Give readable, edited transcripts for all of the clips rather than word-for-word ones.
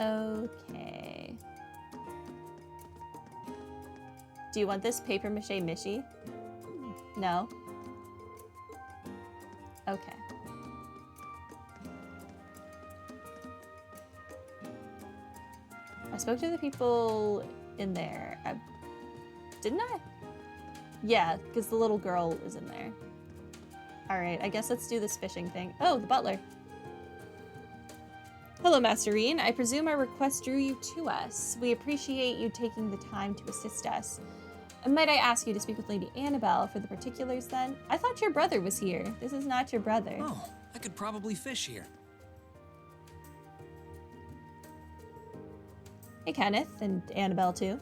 Okay. Do you want this paper mache Mishy? No? Okay. I spoke to the people in there. Didn't I? Yeah, because the little girl is in there. Alright, I guess let's do this fishing thing. Oh, the butler. Hello, Masterine. I presume our request drew you to us. We appreciate you taking the time to assist us. Might I ask you to speak with Lady Annabelle for the particulars then? I thought your brother was here. This is not your brother. Oh, I could probably fish here. Hey, Kenneth, and Annabelle too.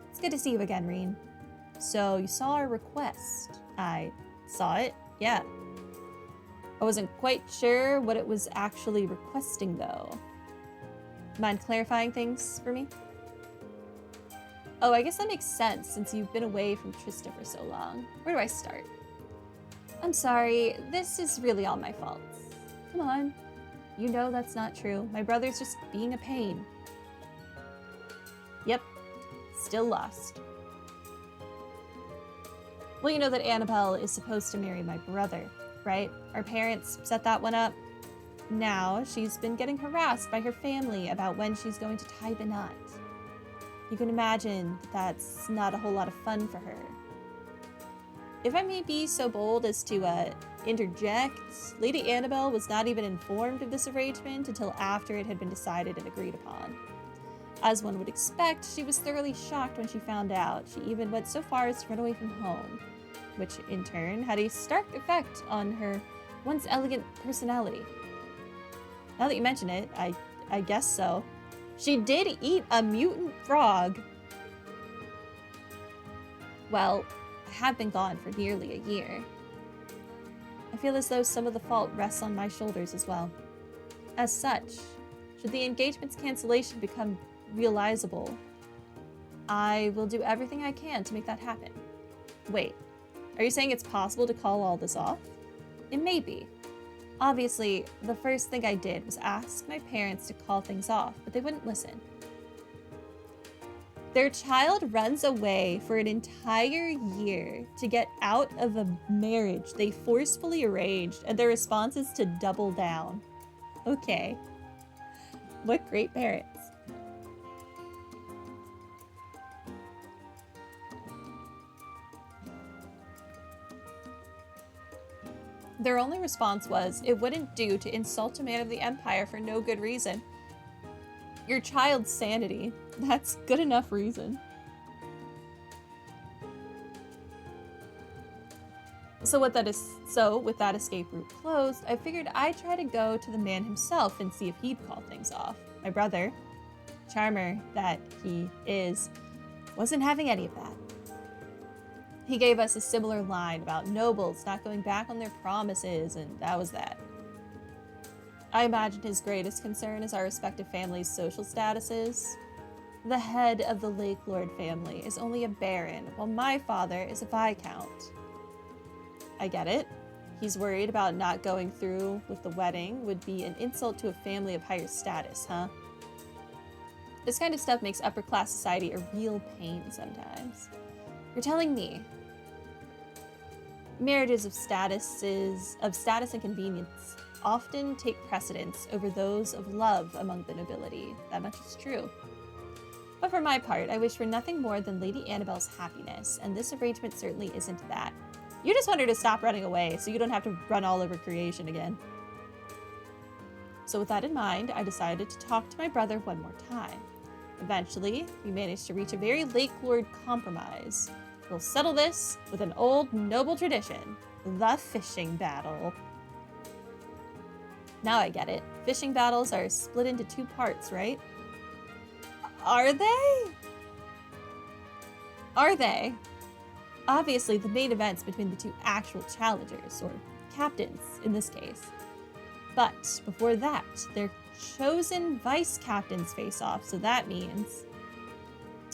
It's good to see you again, Reen. So, you saw our request. I saw it, yeah. I wasn't quite sure what it was actually requesting, though. Mind clarifying things for me? Oh, I guess that makes sense since you've been away from Trista for so long. Where do I start? I'm sorry, this is really all my fault. Come on. You know that's not true. My brother's just being a pain. Yep, still lost. Well, you know that Annabelle is supposed to marry my brother, right? Our parents set that one up. Now she's been getting harassed by her family about when she's going to tie the knot. You can imagine that's not a whole lot of fun for her. If I may be so bold as to interject, Lady Annabelle was not even informed of this arrangement until after it had been decided and agreed upon. As one would expect, she was thoroughly shocked when she found out. She even went so far as to run away from home, which in turn had a stark effect on her once elegant personality. Now that you mention it, I guess so. She did eat a mutant frog. Well, I have been gone for nearly a year. I feel as though some of the fault rests on my shoulders as well. As such, should the engagement's cancellation become realizable, I will do everything I can to make that happen. Wait, are you saying it's possible to call all this off? It may be. Obviously, the first thing I did was ask my parents to call things off, but they wouldn't listen. Their child runs away for an entire year to get out of a marriage they forcefully arranged, and their response is to double down. Okay. What great parents. Their only response was, it wouldn't do to insult a man of the Empire for no good reason. Your child's sanity. That's good enough reason. So with that escape route closed, I figured I'd try to go to the man himself and see if he'd call things off. My brother, charmer that he is, wasn't having any of that. He gave us a similar line about nobles not going back on their promises, and that was that. I imagine his greatest concern is our respective families' social statuses. The head of the Lake Lord family is only a baron, while my father is a viscount. I get it. He's worried about not going through with the wedding would be an insult to a family of higher status, huh? This kind of stuff makes upper-class society a real pain sometimes. You're telling me marriages of status and convenience often take precedence over those of love among the nobility. That much is true. But for my part, I wish for nothing more than Lady Annabelle's happiness, and this arrangement certainly isn't that. You just want her to stop running away so you don't have to run all over creation again. So with that in mind, I decided to talk to my brother one more time. Eventually, we managed to reach a very Lake Lord compromise. We'll settle this with an old noble tradition, the fishing battle. Now I get it. Fishing battles are split into two parts, right? Are they? Are they? Obviously, the main event's between the two actual challengers, or captains in this case. But before that, their chosen vice captains face off, so that means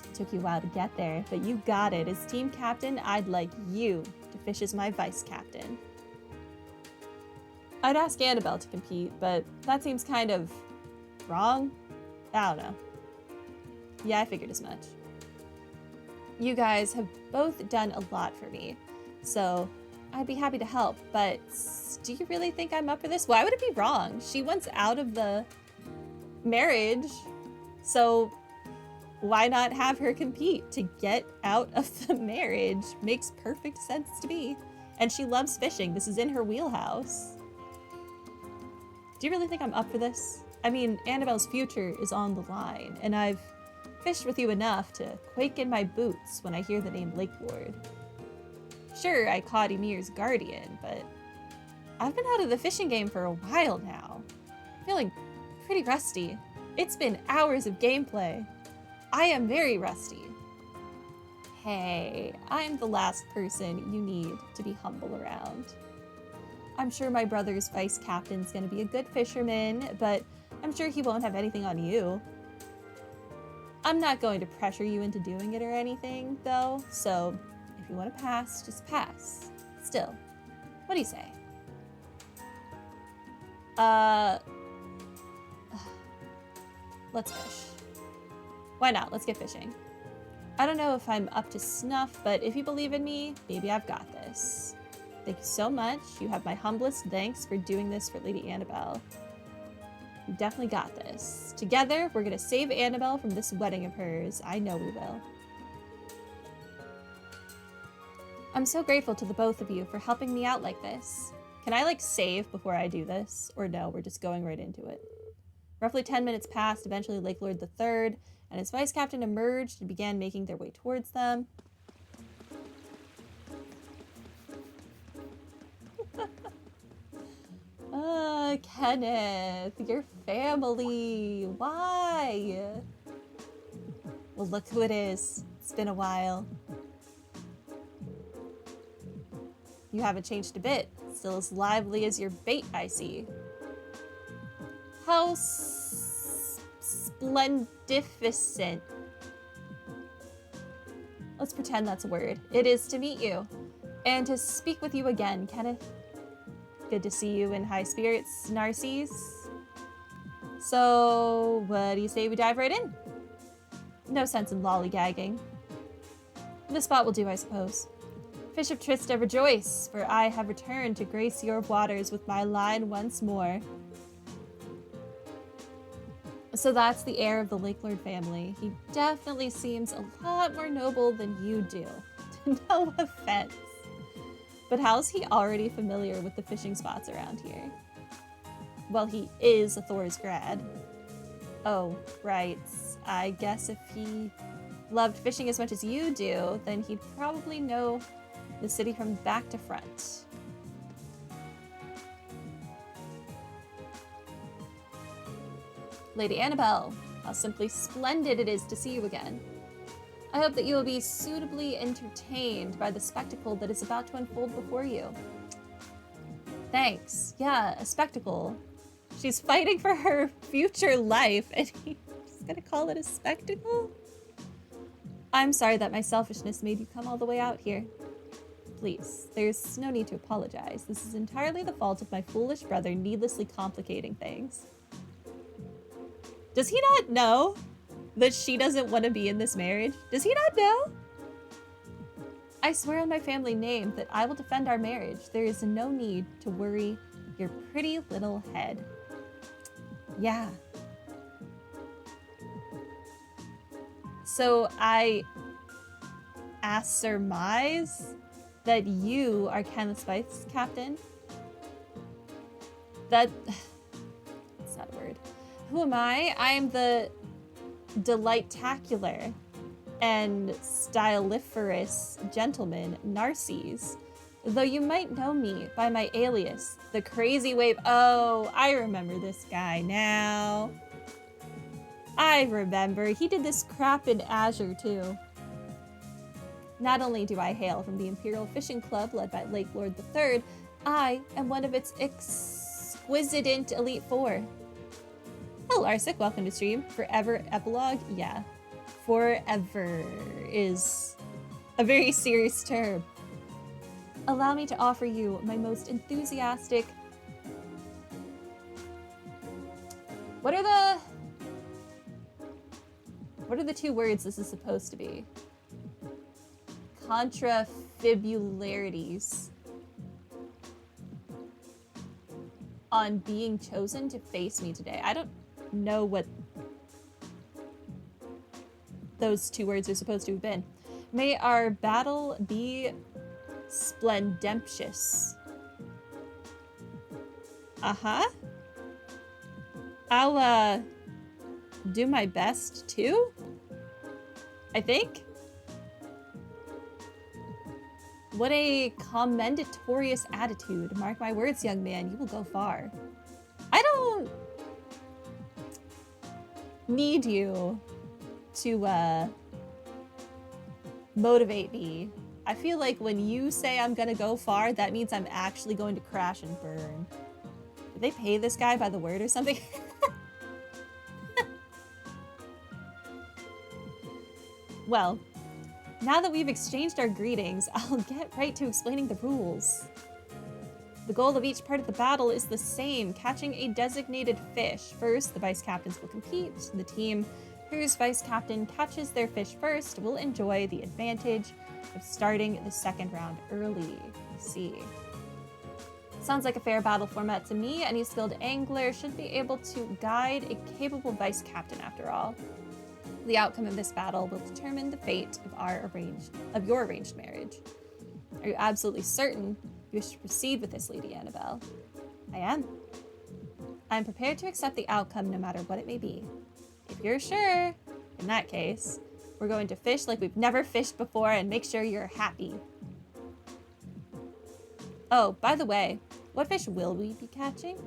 it took you a while to get there, but you got it. As team captain, I'd like you to fish as my vice captain. I'd ask Annabelle to compete, but that seems kind of wrong. I don't know. Yeah, I figured as much. You guys have both done a lot for me, so I'd be happy to help, but do you really think I'm up for this? Why would it be wrong? She wants out of the marriage, so why not have her compete to get out of the marriage? Makes perfect sense to me. And she loves fishing. This is in her wheelhouse. Do you really think I'm up for this? I mean, Annabelle's future is on the line, and I've fished with you enough to quake in my boots when I hear the name Lake Lord. Sure, I caught Ymir's guardian, but I've been out of the fishing game for a while now. Feeling pretty rusty. It's been hours of gameplay. I am very rusty. Hey, I'm the last person you need to be humble around. I'm sure my brother's vice captain's gonna be a good fisherman, but I'm sure he won't have anything on you. I'm not going to pressure you into doing it or anything, though, so if you want to pass, just pass. Still, what do you say? Let's fish. Why not? Let's get fishing. I don't know if I'm up to snuff, but if you believe in me, maybe I've got this. Thank you so much. You have my humblest thanks for doing this for Lady Annabelle. You definitely got this. Together, we're gonna save Annabelle from this wedding of hers. I know we will. I'm so grateful to the both of you for helping me out like this. Can I, like, save before I do this? Or no, we're just going right into it. Roughly 10 minutes passed. Eventually, Lake Lord III and his vice captain emerged and began making their way towards them. Kenneth, your family. Why? Well, look who it is. It's been a while. You haven't changed a bit. Still as lively as your bait, I see. How splendificent. Let's pretend that's a word. It is to meet you. And to speak with you again, Kenneth. Good to see you in high spirits, Narcisse. So, what do you say we dive right in? No sense in lollygagging. The spot will do, I suppose. Fish of Trista, rejoice, for I have returned to grace your waters with my line once more. So that's the heir of the Lake Lord family. He definitely seems a lot more noble than you do. No offense. But how's he already familiar with the fishing spots around here? Well, he is a Thor's grad. Oh, right. I guess if he loved fishing as much as you do, then he'd probably know the city from back to front. Lady Annabelle, how simply splendid it is to see you again. I hope that you will be suitably entertained by the spectacle that is about to unfold before you. Thanks. Yeah, a spectacle. She's fighting for her future life, and he's gonna call it a spectacle? I'm sorry that my selfishness made you come all the way out here. Please, there's no need to apologize. This is entirely the fault of my foolish brother needlessly complicating things. Does he not know that she doesn't want to be in this marriage? Does he not know? I swear on my family name that I will defend our marriage. There is no need to worry your pretty little head. Yeah. So I surmise that you are Kenneth's vice captain? That's not a word. Who am I? I am the delighttacular and styliferous gentleman, Narcisse. Though you might know me by my alias, the Crazy Wave. Oh, I remember this guy now. I remember. He did this crap in Azure, too. Not only do I hail from the Imperial Fishing Club led by Lake Lord III, I am one of its exquisite Elite Four. Hello, Arsik. Welcome to stream. Forever epilogue? Yeah. Forever is a very serious term. Allow me to offer you my most enthusiastic... What are the... What are the two words this is supposed to be? Contrafibularities. On being chosen to face me today. I don't know what those two words are supposed to have been. May our battle be splendemptious. Uh-huh. I'll, do my best, too? I think? What a commendatorious attitude. Mark my words, young man, you will go far. I don't need you to, motivate me. I feel like when you say I'm gonna go far, that means I'm actually going to crash and burn. Did they pay this guy by the word or something? Well, now that we've exchanged our greetings, I'll get right to explaining the rules. The goal of each part of the battle is the same, catching a designated fish. First, the vice captains will compete. The team whose vice captain catches their fish first will enjoy the advantage of starting the second round early. Let's see. Sounds like a fair battle format to me. Any skilled angler should be able to guide a capable vice captain after all. The outcome of this battle will determine the fate of your arranged marriage. Are you absolutely certain you wish to proceed with this, Lady Annabelle? I am. I am prepared to accept the outcome no matter what it may be. If you're sure, in that case, we're going to fish like we've never fished before and make sure you're happy. Oh, by the way, what fish will we be catching?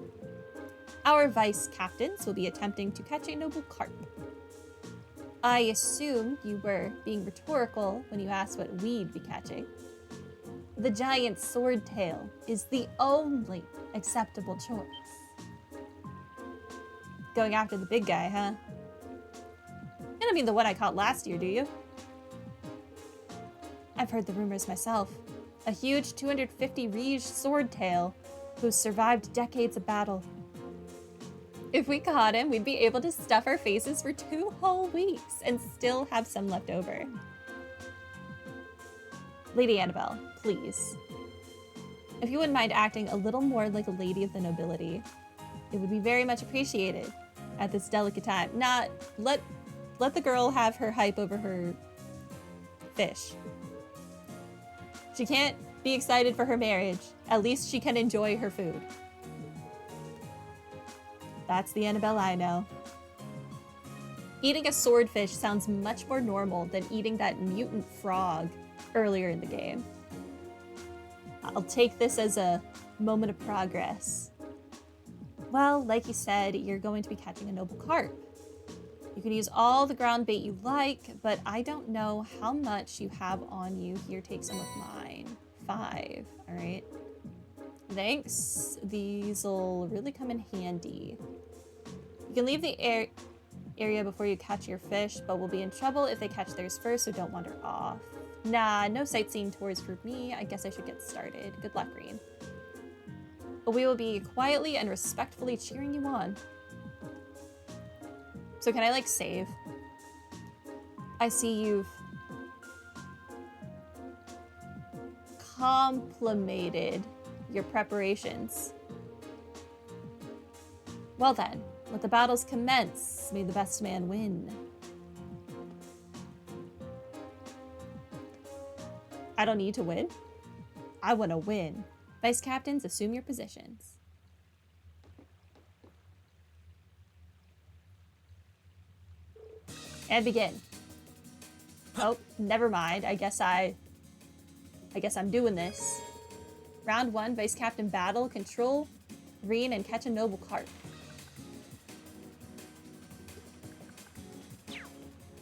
Our vice captains will be attempting to catch a noble carp. I assume you were being rhetorical when you asked what we'd be catching. The giant swordtail is the only acceptable choice. Going after the big guy, huh? You don't mean the one I caught last year, do you? I've heard the rumors myself. A huge 250 Riege swordtail who's survived decades of battle. If we caught him, we'd be able to stuff our faces for 2 whole weeks and still have some left over. Lady Annabelle, please. If you wouldn't mind acting a little more like a lady of the nobility, it would be very much appreciated at this delicate time. Not let the girl have her hype over her fish. She can't be excited for her marriage. At least she can enjoy her food. That's the Annabelle I know. Eating a swordfish sounds much more normal than eating that mutant frog earlier in the game. I'll take this as a moment of progress. Well, like you said, you're going to be catching a noble carp. You can use all the ground bait you like, but I don't know how much you have on you. Here, take some of mine. 5, all right? Thanks. These'll really come in handy. You can leave the area before you catch your fish, but we'll be in trouble if they catch theirs first, so don't wander off. Nah, no sightseeing tours for me. I guess I should get started. Good luck, Green. But we will be quietly and respectfully cheering you on. So can I, like, save? I see you've complimented your preparations. Well then, let the battles commence. May the best man win. I don't need to win. I want to win. Vice captains, assume your positions. And begin. Oh, never mind. I guess I'm doing this. Round 1, Vice Captain battle, control Green, and catch a noble carp.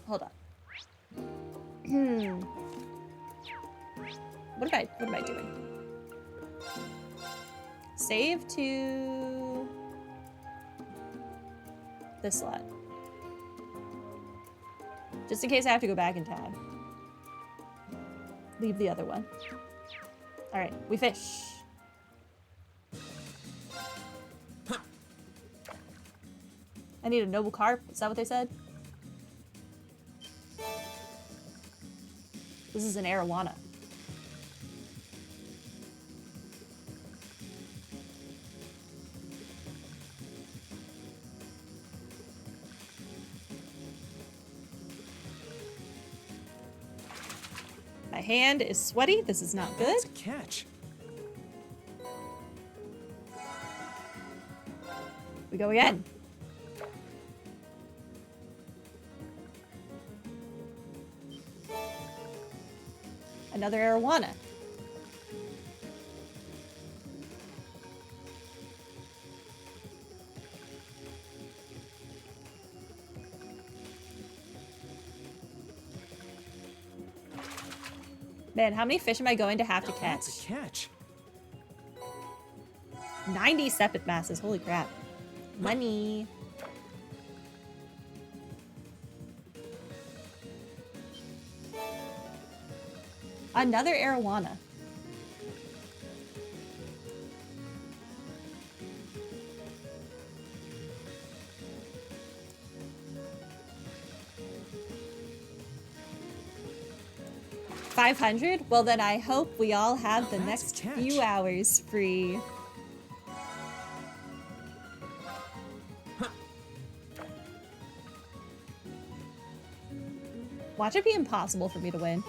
Hold on. What am I doing? Save to this slot. Just in case I have to go back in time. Leave the other one. All right, we fish. I need a noble carp. Is that what they said? This is an arowana. My hand is sweaty. This is not good. That's a catch. We go again. Another arowana. Man, how many fish am I going to have to catch? That's a catch. 90 sepet masses. Holy crap. Money. Another arowana. $500? Well, then I hope we all have the That's a next catch. few hours free. Watch it be impossible for me to win.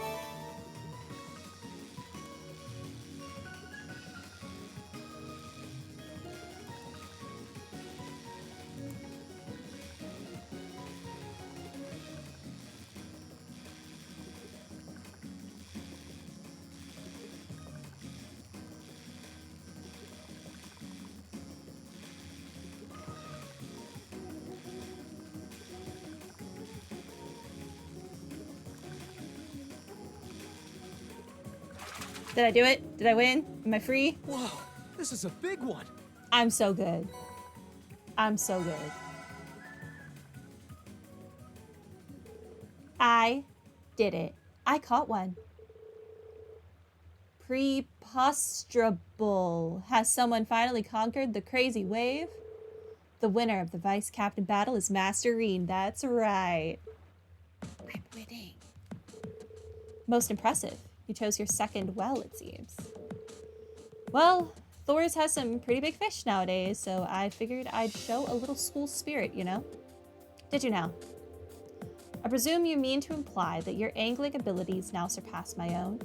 Did I do it? Did I win? Am I free? Whoa, this is a big one. I'm so good. I'm so good. I did it. I caught one. Preposterable. Has someone finally conquered the crazy wave? The winner of the vice captain battle is Master Reen. That's right. I'm winning. Most impressive. You chose your second well, it seems. Well, Thor's has some pretty big fish nowadays, so I figured I'd show a little school spirit, you know? Did you now? I presume you mean to imply that your angling abilities now surpass my own?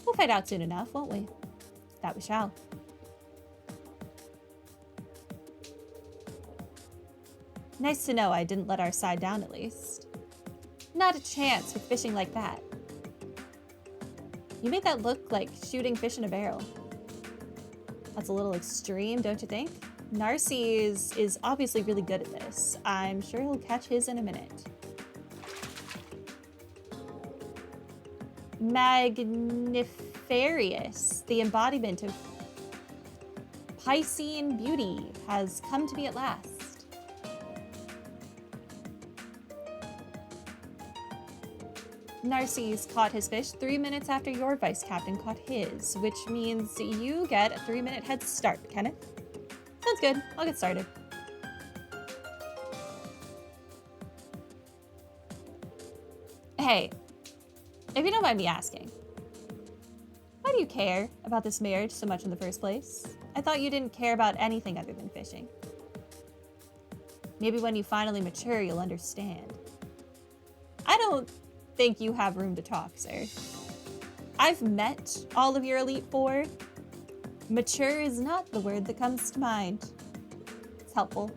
We'll find out soon enough, won't we? That we shall. Nice to know I didn't let our side down, at least. Not a chance with fishing like that. You made that look like shooting fish in a barrel. That's a little extreme, don't you think? Narcisse is obviously really good at this. I'm sure he'll catch his in a minute. Magnifarious, the embodiment of Piscean beauty, has come to me at last. Narcisse caught his fish 3 minutes after your vice captain caught his, which means you get a 3-minute head start, Kenneth. Sounds good. I'll get started. Hey, if you don't mind me asking, why do you care about this marriage so much in the first place? I thought you didn't care about anything other than fishing. Maybe when you finally mature, you'll understand. I don't think you have room to talk, sir. I've met all of your Elite Four. Mature is not the word that comes to mind. It's helpful.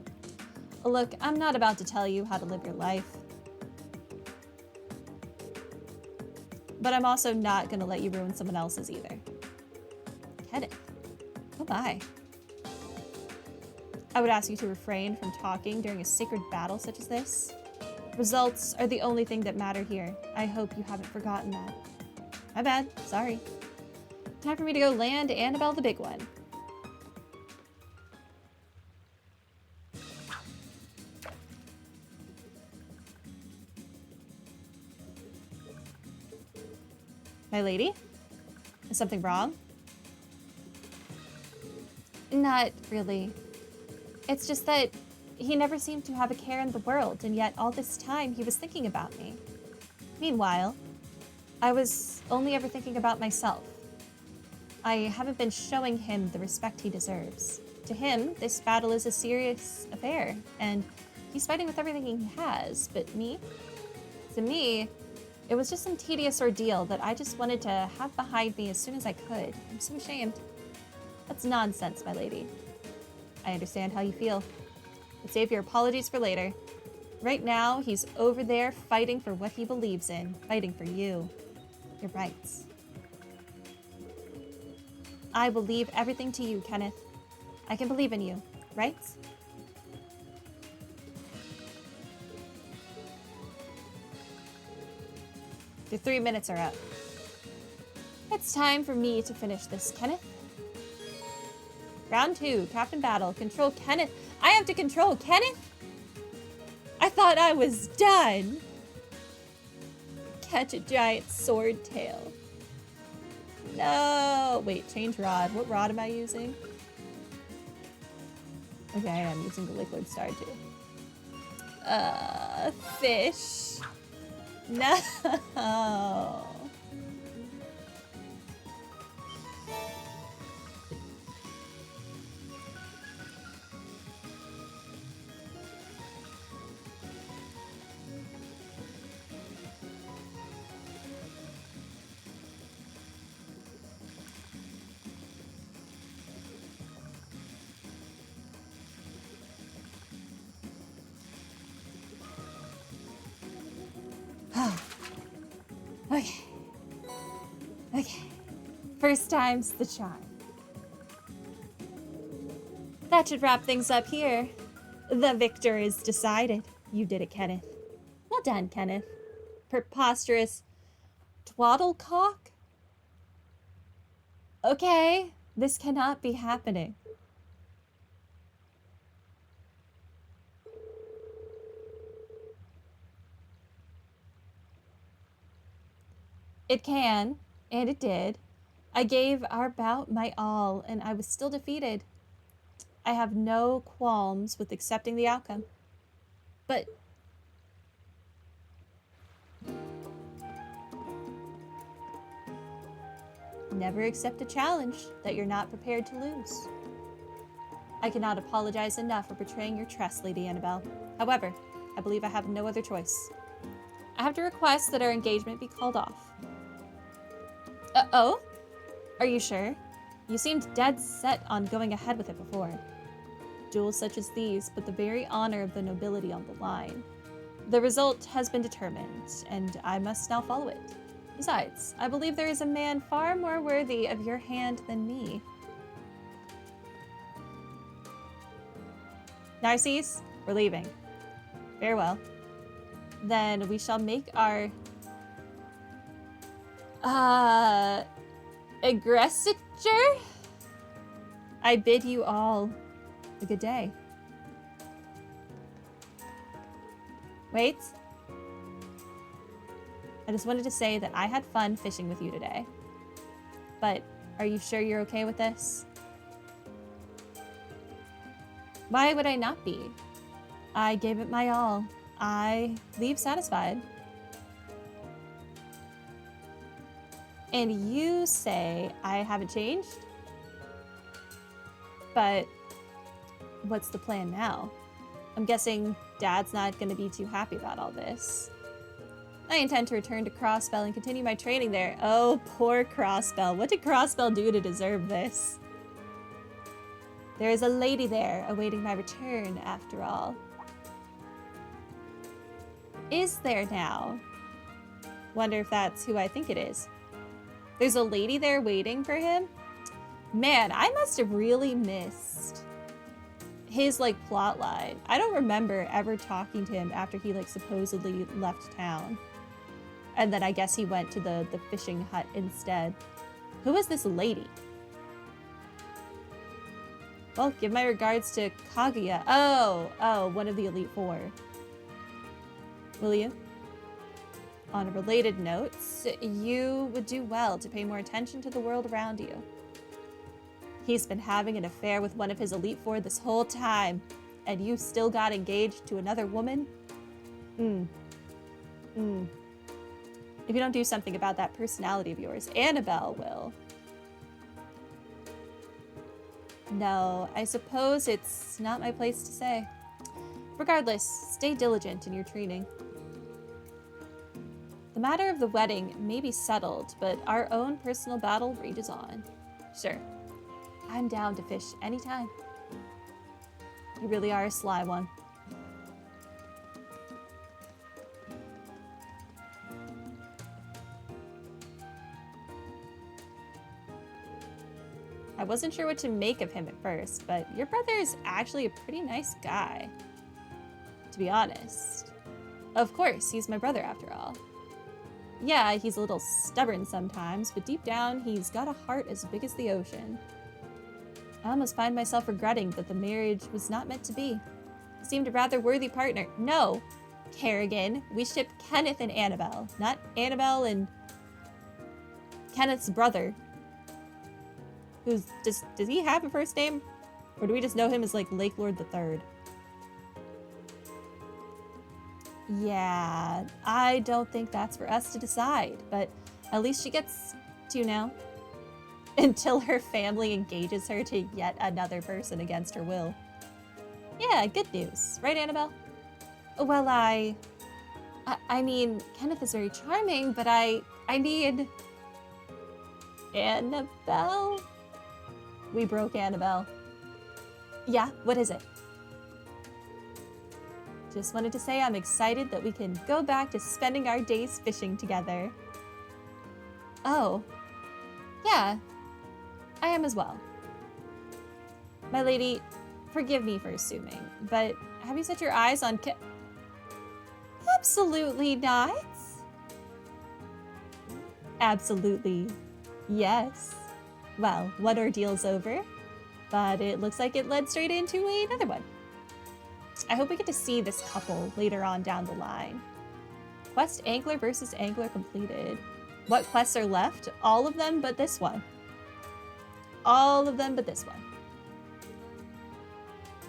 Look, I'm not about to tell you how to live your life. But I'm also not going to let you ruin someone else's either. Kenneth. Oh my. I would ask you to refrain from talking during a sacred battle such as this. Results are the only thing that matter here. I hope you haven't forgotten that. My bad. Sorry. Time for me to go land Annabelle the big one. My lady? Is something wrong? Not really. It's just that he never seemed to have a care in the world, and yet all this time he was thinking about me. Meanwhile, I was only ever thinking about myself. I haven't been showing him the respect he deserves. To him, this battle is a serious affair, and he's fighting with everything he has. But to me, it was just some tedious ordeal that I just wanted to have behind me as soon as I could. I'm so ashamed. That's nonsense, my lady. I understand how you feel. But save your apologies for later. Right now, he's over there fighting for what he believes in, fighting for you. Your rights. I will leave everything to you, Kenneth. I can believe in you, right? The 3 minutes are up. It's time for me to finish this, Kenneth. Round 2, Captain Battle. Control Kenneth. I have to control Kenneth? I thought I was done. Catch a giant sword tail. No. Wait, change rod. What rod am I using? Okay, I'm using the liquid star too. Fish. No. Okay. Okay. First time's the charm. That should wrap things up here. The victor is decided. You did it, Kenneth. Well done, Kenneth. Preposterous twaddlecock? Okay, this cannot be happening. It can, and it did. I gave our bout my all, and I was still defeated. I have no qualms with accepting the outcome. But never accept a challenge that you're not prepared to lose. I cannot apologize enough for betraying your trust, Lady Annabelle. However, I believe I have no other choice. I have to request that our engagement be called off. Oh? Are you sure? You seemed dead set on going ahead with it before. Duels such as these put the very honor of the nobility on the line. The result has been determined, and I must now follow it. Besides, I believe there is a man far more worthy of your hand than me. Narcisse, we're leaving. Farewell. Then we shall make our aggressiture? I bid you all a good day. Wait. I just wanted to say that I had fun fishing with you today. But are you sure you're okay with this? Why would I not be? I gave it my all. I leave satisfied. And you say I haven't changed? But what's the plan now? I'm guessing Dad's not going to be too happy about all this. I intend to return to Crossbell and continue my training there. Oh, poor Crossbell. What did Crossbell do to deserve this? There is a lady there awaiting my return, after all. Is there now? Wonder if that's who I think it is. There's a lady there waiting for him? Man, I must have really missed his, plot line. I don't remember ever talking to him after he, supposedly left town. And then I guess he went to the fishing hut instead. Who is this lady? Well, give my regards to Kaguya. Oh, one of the Elite Four. Will you? On a related note, you would do well to pay more attention to the world around you. He's been having an affair with one of his Elite Four this whole time, and you still got engaged to another woman? If you don't do something about that personality of yours, Annabelle will. No, I suppose it's not my place to say. Regardless, stay diligent in your training. The matter of the wedding may be settled, but our own personal battle rages on. Sure, I'm down to fish anytime. You really are a sly one. I wasn't sure what to make of him at first, but your brother is actually a pretty nice guy, to be honest. Of course, he's my brother after all. Yeah, he's a little stubborn sometimes, but deep down, he's got a heart as big as the ocean. I almost find myself regretting that the marriage was not meant to be. He seemed a rather worthy partner. No, Kerrigan, we ship Kenneth and Annabelle, not Annabelle and Kenneth's brother. Does he have a first name? Or do we just know him as like Lake Lord III? Yeah, I don't think that's for us to decide, but at least she gets to now. Until her family engages her to yet another person against her will. Yeah, good news. Right, Annabelle? Well, I mean, Kenneth is very charming, but I mean... Annabelle? We broke Annabelle. Yeah, what is it? Just wanted to say I'm excited that we can go back to spending our days fishing together. Oh. Yeah, I am as well. My lady, forgive me for assuming, but have you set your eyes on Absolutely not. Absolutely. Yes. Well, one ordeal's over, but it looks like it led straight into another one. I hope we get to see this couple later on down the line. Quest Angler versus Angler completed. What quests are left? All of them but this one. All of them but this one.